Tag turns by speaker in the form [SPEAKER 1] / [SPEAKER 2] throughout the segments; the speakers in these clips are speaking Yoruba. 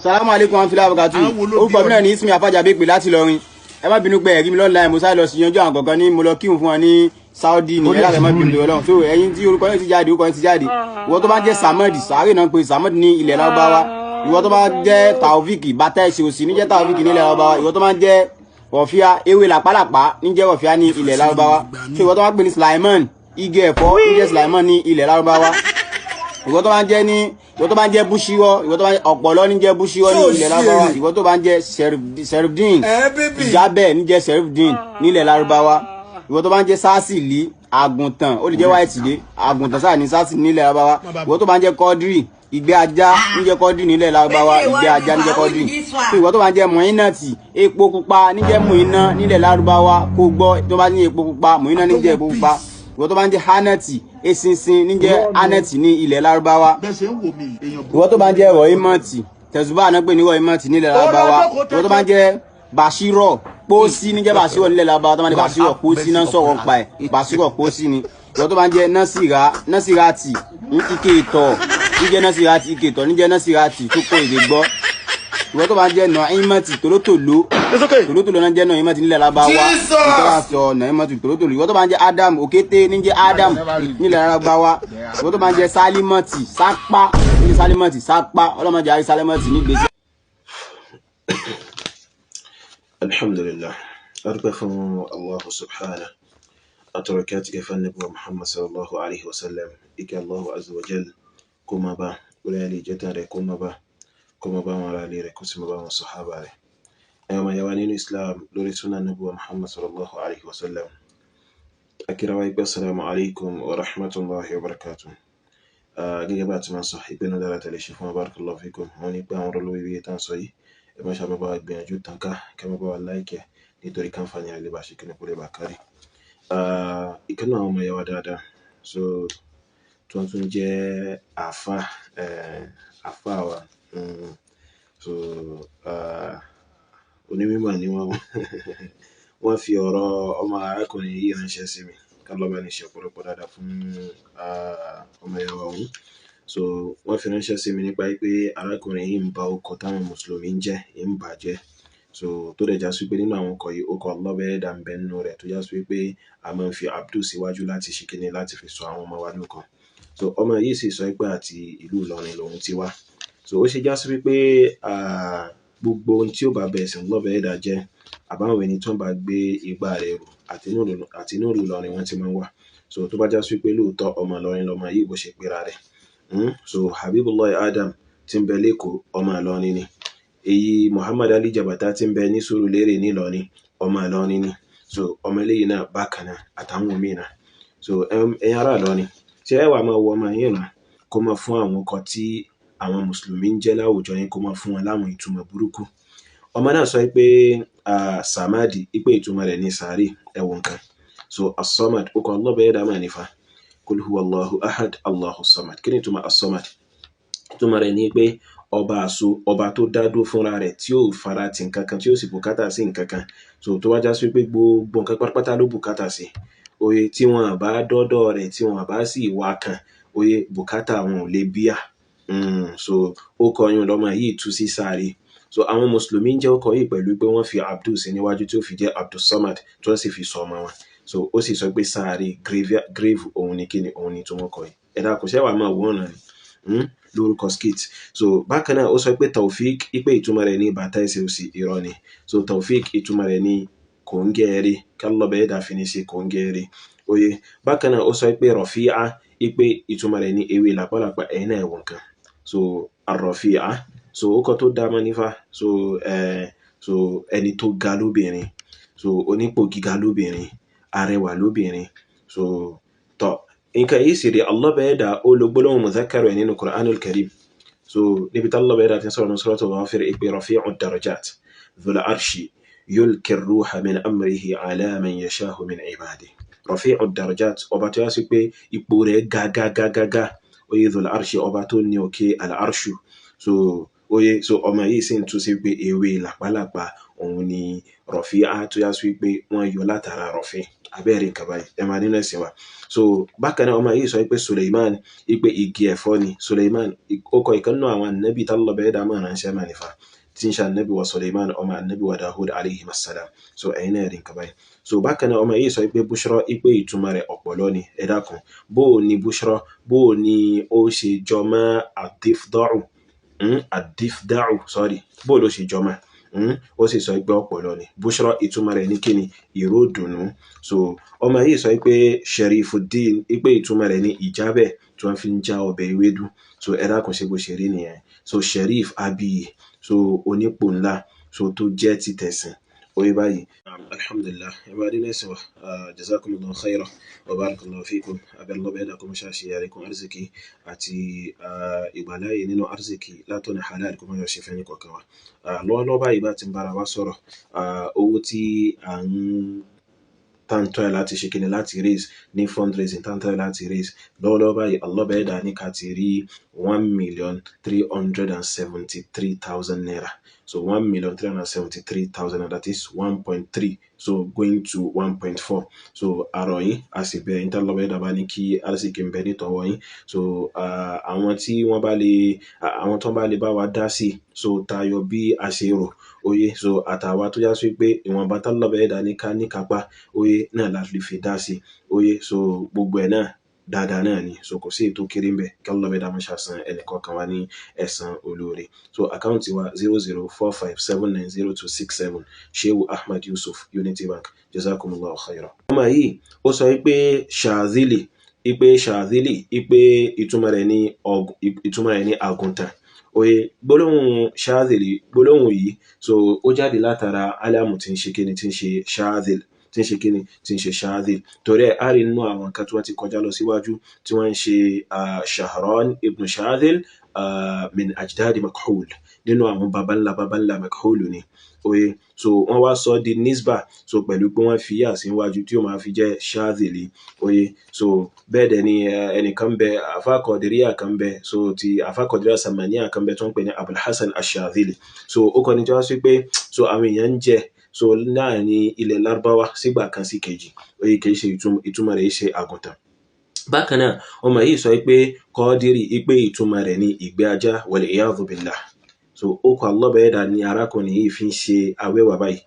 [SPEAKER 1] Salamu alaikum warahmatullahi wabarakatuh. Orúkọ mi náà ní Ismi Afajabe pè láti Ìlọrin. Ẹ má bínú pé ẹ̀rí mi lọ́la mo sáré lọ sí yanjú àwọn kankan ní mo lọ kírun fún wọn ní Saudi ní ẹ̀rọ má bínú Ọlọ́run. So ẹ̀yin tí orúkọ yẹn ti jáde orúkọ yẹn ti jáde. Ìwọ tó bá jẹ́ Samad sáré náà pé Samad ní ilẹ̀ Lárúbáwá. Ìwọ tó bá jẹ́ Taofik bàtà ẹ̀sìn òsì ní jẹ́ Taofik ní ilẹ̀ Lárúbáwá. Ìwọ tó bá jẹ́ Rọ̀fíà ewé làpálàpá ní jẹ́ Rọ̀fíà ní ilẹ̀ Lárúbáwá. So ìwọ tó bá pè ní Sulaiman igi ẹ̀fọ́ ní jẹ́ Sulaiman ní ilẹ̀ Lárúbáwá. Ìwọ tó bá jẹ́ ní ìwọ tó bá jẹ́ Bushiwo ìwọ tó bá jẹ́ ọ̀pọ̀lọ́ ní jẹ́ Bushiwo ní ilẹ̀ Lárúbáwá. Ìwọ tó bá jẹ́ Serifdin Ìjábẹ̀ ní jẹ́ Serifdin ní ilẹ̀ Lárúbáwá. Ìwọ tó bá jẹ́ Sásìlì àgùntàn ó lè jẹ́ white dé àgùntàn sáà ní Sásìlì ní ilẹ̀ Lárúbáwá. Ìwọ tó bá jẹ́ Kọ́dírì ìgbẹ́ ajá ní jẹ́ Kọ́dírì ní ilẹ̀ Lárúbáwá ìgbẹ́ ajá ní jẹ́ Kọ́dírì. Ìwọ tó bá jẹ́ Muinati epo pupa ní jẹ́ Muina ní ilẹ̀ Lárúbáwá kó gbọ́ tó bá ní epo pupa Muina ní jẹ́ epo pupa. Ìwọ tó bá jẹ́ Hanati eṣinṣin ní jẹ́ Hanati ní ilẹ̀ Lárúbáwá. Ìwọ tó bá jẹ́ Rohimati tẹ̀sùbá náà pè ní Rohimati ní ilẹ̀ Lárúbáwá. Ìwọ tó bá jẹ́ Bashiro pósí ní jẹ́ Bashiro ní ilẹ̀ Lárúbáwá tó bá jẹ́ Bashiro pósí náà sọ̀rọ̀ pa ẹ̀ Bashiro pósí ni. Ìwọ tó bá jẹ́ Nasirati ike ìtọ̀ ní jẹ́ Nasirati ike ìtọ̀ ní jẹ́ Nasirati tó kó èdè gbọ́. Ìwọ tó bá jẹ́ Naimati tòlótòló tòlótòló náà jẹ́ Naimati nílẹ̀ Lárúbáwá ìtọ́wà sọ Naimati tòlótòló. Ìwọ tó bá jẹ́ Adam òkété ní jẹ́ Adam nílẹ̀ Lárúbáwá. Ìwọ tó bá jẹ́ Salimati sápá ní Salimati sápá ọlọ́mọdé àrí Salimati ní gbèsè.
[SPEAKER 2] Alhamdulillah arúgbó fún Allah subhanahu atọrọkẹ́tì kẹfẹ́ nípa Muhammad sallallahu alaihi wasallam ike Allah azza wa jal kó má bá orí alì jẹta rẹ̀ kó má bá wọn ara lè rẹ̀ kó sì má bá wọn sọ̀hábà rẹ̀. Ẹ̀yọ́mọ̀ yawa nínú Islam lórí súnà nípa Muhammad sallallahu alaihi wasallam akírawa ipẹ́ assalamu alaikum wa rahmatullahi wa barakatuh. Gẹ́gẹ́ bá ti máa sọ ìpinnu dára tẹ̀lé ṣe fún barakallahu fikum wọn ni pé àwọn ọ̀rọ̀ lórí iye tán sọ yìí ẹ má ṣàbá bá gbìyànjú tàn ká kẹ́ mọ́ bá wa láìkẹ́ nítorí káǹfààní àlè bá ṣe kí ní kó lè bá kárí. Ìkànnì àwọn ọmọ yawa dáadáa so tí wọ́n tún jẹ́ àfà wa so onímọ̀ ni wọ́n fi ọ̀rọ̀ ọmọ arákùnrin yìí ránṣẹ́ sí mi kálọ́bà ní ṣe ọ̀pọ̀lọpọ̀ dáadáa fún ọmọ yawa òun. So wọ́n fi ránṣẹ́ sí mi nípa pé arákùnrin yìí ń ba ọkọ̀ táwọn mùsùlùmí ń jẹ́ ń bàjẹ́ so tó dẹ̀ já sí pé nínú àwọn ọkọ̀ yìí ọkọ̀ ọlọ́bẹ̀ẹ́dà ń bẹ nínú rẹ̀ tó já sí pé a máa ń fi Abdul síwájú láti ṣe kíni láti fi sọ àwọn ọmọ wa lóko. So ọmọ yìí sì sọ pé àti ìlú Ìlọrin lòun ti wá so ó ṣe já sí pé gbogbo ohun tí ó bá bẹ̀ sí ọlọ́bẹ̀ẹ́dà jẹ́ àbáwọn ẹni tó ń bá gbé igbá rẹ̀ rù àti inú ìlú Ìlọrin wọ́n ti máa ń wà so tó bá já sí pé lóòótọ́ ọmọ Ìlọrin lọmọ yìí bó ṣe pera rẹ̀ so Habibullah Adam tí ń bẹ lẹ́kọ̀ọ́ ọmọ Ìlọrin ni èyí Muhammad Ali Jabata tí ń bẹ ní Surulere ní Ìlọrin ọmọ Ìlọrin ni so ọmọ eléyìí náà bákan náà àtàwọn míì náà so ẹ̀yin ará Ìlọrin ṣé ẹ wà máa wọ ọmọ yín ràn kó máa fún àwọn ọkọ tí àwọn mùsùlùmí ń jẹ́ láwùjọ yín kó máa fún wọn láwọn ìtumọ̀ burúkú. Ọmọ náà sọ pé Samadi ipe ìtumọ̀ rẹ̀ ní sàárì ẹ̀wọ̀n kan so As-Samad ó kọ ọlọ́bẹ̀ẹ́dà máa nífa Qul huwa Allahu ahad Allahu samad kí ni ìtumọ̀ As-Samad ìtumọ̀ rẹ̀ ní pé ọba àṣọ ọba tó dádó fúnra rẹ̀ tí ó fara ti nǹkankan tí ó sì bùkátà sí nǹkankan so tó wá já sí pé gbogbo nǹkan pátápátá ló bùkátà sí oye tí wọn bá dọ́dọ̀ rẹ̀ tí wọn bá sì wá kan oye bùkátà wọn ò lè bíà so ó kọyún lọ́mọ yìí tú sí sáré so àwọn mùsùlùmí ń jẹ́ ọkọ̀ yìí pẹ̀lú pé wọ́n fi Abdul sí níwájú tí ó fi jẹ́ Abdul Samad tí wọ́n sì fi sọ ọmọ wọn so ó sì sọ pé sáré grave òun ni kíni òun ni tí wọ́n kọ yìí ẹ̀dá kò ṣẹ́wàá máa wọ́n rán ni lórúkọ skit so bákan náà ó sọ pé Taofik ipe ìtumọ̀ rẹ̀ ní bàtà ẹsẹ̀ òsì irọ́ ni so Taofik ìtumọ̀ rẹ̀ ní kòńgẹ́rẹ́ kálọ́bẹ̀ẹ́dà fi ní ṣe kòńgẹ́rẹ́ oye bákan náà ó sọ pé Rọ̀fíà ipe ìtumọ̀ rẹ̀ ní ewé làpálàpá ẹ̀yìn náà ẹ̀wọ̀n kan so Ar-Rọ̀fíà so ó kọ́ tó dá mọ́ nífà so ẹni tó ga lóbìnrin so onípò gíga lóbìnrin arẹwà lóbìnrin so tọ́ nǹkan yìí sì rí ọlọ́bẹ̀ẹ́dà ó lo gbólóhùn mudhakkar rẹ̀ nínú Qur'anul Karim so níbi tí ọlọ́bẹ̀ẹ́dà ti sọ̀rọ̀ ní Suratul Ghafir ìpè Rafi'ud Darajat Dhul Arshi yulqi ar-ruha min amrihi ala man yasha'u min ibadihi Rafi'ud Darajat ọba tó yá sí pé ipò rẹ̀ gágágágágá oye Dhul Arshi ọba tó ní òkè al-arshu so oye so ọmọ yìí sì ń tún sí pé ewé làpálàpá òun ni Rafi'a tó yá sí pé wọ́n yọ látara Rafi' abẹ́rẹ́ nǹkan báyìí ẹ máa nínú ẹ̀sìn wa. So bákan náà ọmọ yìí sọ pé Suleiman ipe igi ẹ̀fọ́ ni Suleiman ó kọ ìkan náà àwọn ànábì tálọ́ bẹ́ẹ̀ dá máa ránṣẹ́ máa nífa tí ń ṣe ànábì wa Suleiman ọmọ ànábì wa Dawud alayhi masalam. So ẹ̀yin náà rí nǹkan báyìí. So bákan náà ọmọ yìí sọ pé Bushra ipe ìtumọ̀ rẹ̀ ọ̀pọ̀lọ́ ni ẹ dákun bó o ní Bushra bó o ní ó ṣe jọmọ́ àdìfdáù sorry bó o ló ṣe jọmọ́ ó sì sọ pé ọ̀pọ̀lọ́ ni Bushra ìtumọ̀ rẹ̀ ní kíni ìró dùnú. So ọmọ yìí sọ pé Sharifuddin ipe ìtumọ̀ rẹ̀ ní ìjábẹ̀ tí wọ́n fi ń já ọbẹ̀ ewédú. So ẹ dákun ṣe bó ṣe rí nìyẹn. So Sharif abiyi so onípò ńlá so tó jẹ́ ti tẹ̀sìn oye báyìí. Alhamdulillah ibadi nẹ́sìn wa jazakumullahu khairan wa barakallahu fikum abẹ́lọ́ bẹ́ẹ̀ dàkọ́ mọ́ṣá ṣe àríkún arziki àti ìgbàláyè nínú arziki látọ̀nà halal kó mọ́ ṣe fẹ́ ní kọ̀ọ̀kan wa. Lọ́wọ́lọ́wọ́ báyìí bá ti ń bára wa sọ̀rọ̀ owó tí à ń tàǹtọ́ láti ṣe kíni láti raise ní fundraising tàǹtọ́ láti raise lọ́wọ́lọ́wọ́ báyìí Allah bẹ́ẹ̀ dà ní ká ti rí 1,373,000 naira. So 1,373,000 that is 1.3 so going to 1.4. So àròyìn a sì bẹ ìtàlọ́bẹ̀ dàbá ní kí arziki ń bẹ nítọwọ́ yín. So àwọn tí wọ́n bá lè àwọn tó bá lè bá wa dá sí so tayọ bí a ṣe rò oye so àtàwa tó já sí pé ìwọ̀nba tàlọ́bẹ̀ dà ní ká ní kápá oye náà láti fi dá sí oye so gbogbo ẹ̀ náà dáadáa náà ni so kò sí ètò kéré ń bẹ kí Allah bẹ́ẹ̀ dá mọ́ ṣàṣàn ẹnìkọ̀ọ̀kan wa ní ẹ̀san olóore. So àkáǹtì wa 0045790267 Shehu Ahmad Yusuf Unity Bank jazakumullahu khairan. ọmọ yìí ó sọ pé Shazili ipe ìtumọ̀ rẹ̀ ní àgùntàn oye gbólóhùn Shazili gbólóhùn yìí so ó jáde látara alamu tí ń ṣe kíni tí ń ṣe Shazil tí ń ṣe kíni tí ń ṣe Shazil torí ẹ̀ á rí nínú àwọn nǹkan tí wọ́n ti kọjá lọ síwájú tí wọ́n ń ṣe Shahran ibn Shazil min ajdadi Makhul nínú àwọn babanla Makhul ni oye so wọ́n wá sọ di nisba so pẹ̀lú pé wọ́n fi yà síwájú tí ó máa fi jẹ́ Shazili oye so bẹ́ẹ̀ dẹ̀ ni ẹnìkan bẹ Afa Qadiriya kan bẹ so ti Afa Qadiriya Samaniya kan bẹ tó ń pè ní Abul Hasan Ash-Shazili so ó kọ́ni tí wọ́n sọ pé so àwọn èèyàn ń jẹ so láàrin ilẹ̀ Lárúbáwá sígbà kan sí kejì oye kìí ṣe ìtumọ̀ rẹ̀ ṣe àgùntàn. Bákan náà ọmọ yìí sọ pé Qadiri ipe ìtumọ̀ rẹ̀ ní ìgbẹ́ ajá wal iyadhu billah. So ó kọ Allah bẹ́ẹ̀ dà ní arákùnrin yìí fi ń ṣe awẹ́wà báyìí.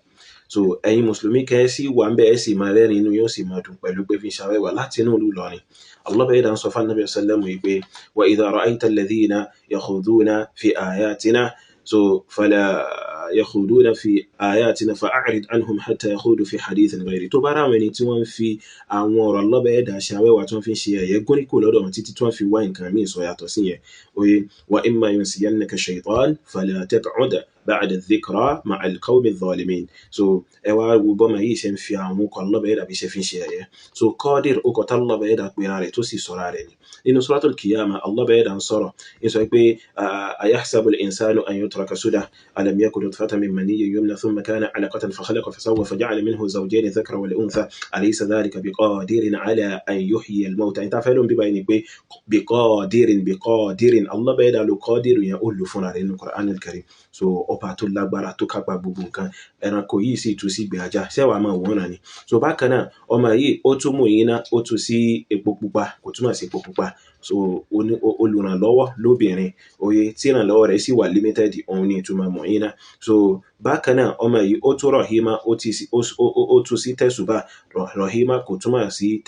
[SPEAKER 2] So ẹ̀yin mùsùlùmí kẹ́ sí wà ń bẹ́ ẹ̀ sì máa rẹ́rìn inú yóò sì máa dùn pẹ̀lú pé fi ń ṣe awẹ́wà láti inú ìlú Ìlọrin. Allah bẹ́ẹ̀ dà ń sọ fún Nabi sallallahu yìí pé wa idha ra'ayta alladhina yakhuduna fi ayatina so fala yakhuduna fi ayatina fa'arid anhum hatta yakhudu fi hadithin ghayri. tó bá ra àwọn ẹni tí wọ́n fi àwọn ọ̀rọ̀ Allah bẹ́ẹ̀ dà ṣe awẹ́wà tí wọ́n fi ń ṣe ẹ̀yẹ góníkò lọ́dọ̀ wọn títí tí wọ́n fi wá nǹkan míì sọ yàtọ̀ sí yẹn oye wa imma yunsiyannaka shaytan fala taq'ud ba'da dhikra ma'al qawmi adh-dhalimin. So ẹ wá wo bọ́mọ yìí ṣe ń fi àwọn ọkọ̀ Allah bẹ́ẹ̀ dà bí ṣe fi ń ṣe ẹ̀yẹ. So Qadir ó kọ́ tá Allah bẹ́ẹ̀ dà pé ara rẹ̀ tó sì sọ̀rọ̀ rẹ̀ ni nínú suratul Qiyamah Allah bẹ́ẹ̀ dà ń sọ̀rọ̀ ń sọ pé ayahsabu al-insanu an yutraka sudah alam yakun nutfatan min maniyyin yumna thumma kana 'alaqatan fakhalaqa fasawwa faja'ala minhu zawjayn dhakara wal untha alaysa dhalika biqadirin 'ala an yuhyiya al-mawta. ìta fẹ́ ló ń bí báyìí ni pé biqadirin Allah bẹ́ẹ̀ dà lo Qadir yẹn ó lò fúnra rẹ̀ nínú Qur'an al-Karim. So ọba tó lágbára tó kápá gbogbo nǹkan ẹranko yìí sì tú sí ìgbẹ́ ajá sẹ́wàá máa wọ́n náà ni. So bákan náà ọmọ yìí ó tún mú yín náà ó tú sí epo pupa kò túmọ̀ sí epo pupa so olùrànlọ́wọ́ lóbìnrin oye tí ìrànlọ́wọ́ rẹ̀ sì wà limited òun ni ìtumọ̀ mọ̀ yín náà. So bákan náà ọmọ yìí ó tún Rahima ó tú sí tẹ̀sùbà Rahima kò túmọ̀ sí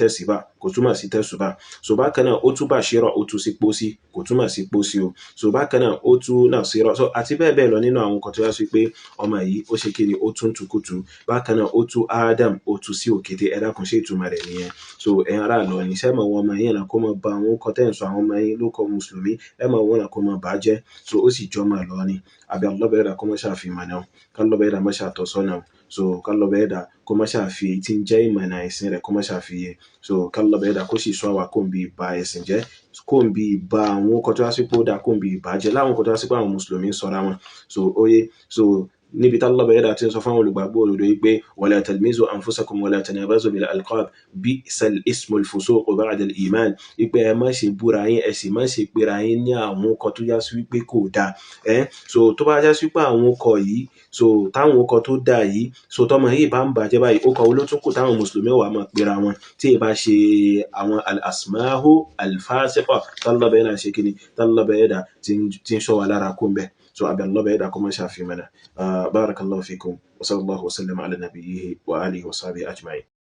[SPEAKER 2] tẹ̀sùbà so bákan náà ó tún Bashira ó tú sí pósí kò túmọ̀ sí pósí o. So bákan náà ó tún Nasira so àti bẹ́ẹ̀ bẹ́ẹ̀ lọ nínú àwọn nǹkan tó yá sí pé ọmọ yìí ó ṣe kíni ó tún tukutu. Bákan náà ó tún Adam ó tú sí òkété ẹ̀dá kan ṣe ìtumọ̀ rẹ̀ nìyẹn. So ẹ̀yin ará lọ ní sẹ́mọ̀ wọn ọmọ yẹn náà kó mọ bá àwọn ọkọ̀ tẹ́ ń sọ àwọn ọmọ yẹn ló kọ mùsùlùmí ẹ mọ̀ wọn náà kó mọ bàjẹ́ so ó sì jọ máa lọ ni àbí Allah bẹ́ẹ̀ dà kó mọ́ ṣàfihàn náà kálọ́ bẹ́ẹ̀ dà mọ́ ṣàtọ̀sọ́nà so kálọ́ bẹ́ẹ̀ dà kó mọ́ ṣàfi tí ń jẹ́ ìmọ̀nà ẹ̀sìn rẹ̀ kó mọ́ ṣàfihàn so kálọ́ bẹ́ẹ̀ dà kó sì sọ àwa kó ń bi ba ẹ̀sìn jẹ́ kó ń bi ba àwọn ọkọ̀ tó wá sí pé ó dà kó ń bi ìbàjẹ́ láwọn ọkọ̀ tó wá sí pé àwọn mùsùlùmí ń sọra wọn so oye so níbi tí Allah bẹ̀rẹ̀ àti sọ fún àwọn olùgbàgbọ́ òdodo yìí pé wala talmizu anfusakum wala tanabazu bil alqab bi'sal ismul fusuq ba'da al-iman, wípé ẹ má ṣe búra yín, ẹ sì má ṣe pera yín ní àwọn ọkọ̀ tó já sí wípé kò dáa. So tó bá já sí wípé àwọn ọkọ̀ yìí, so táwọn ọkọ̀ tó dáa yìí, so tọmọ yìí bá ń bàjẹ́ báyìí, ó kọ̀ olótúnkù táwọn mùsùlùmí wà máa pera wọn tí ì bá ṣe àwọn al-asmahu al-fasiqa Allah bẹ̀rẹ̀ ṣe kíni, Allah bẹ̀rẹ̀ tí ń ṣọ́ wa lára kó ń bẹ̀. So àbí Allah bẹ̀rẹ̀ kó má ṣàfihàn mẹ́nà. بارك الله فيكم وصلى الله وسلم على نبيه وآله وصحبه أجمعين.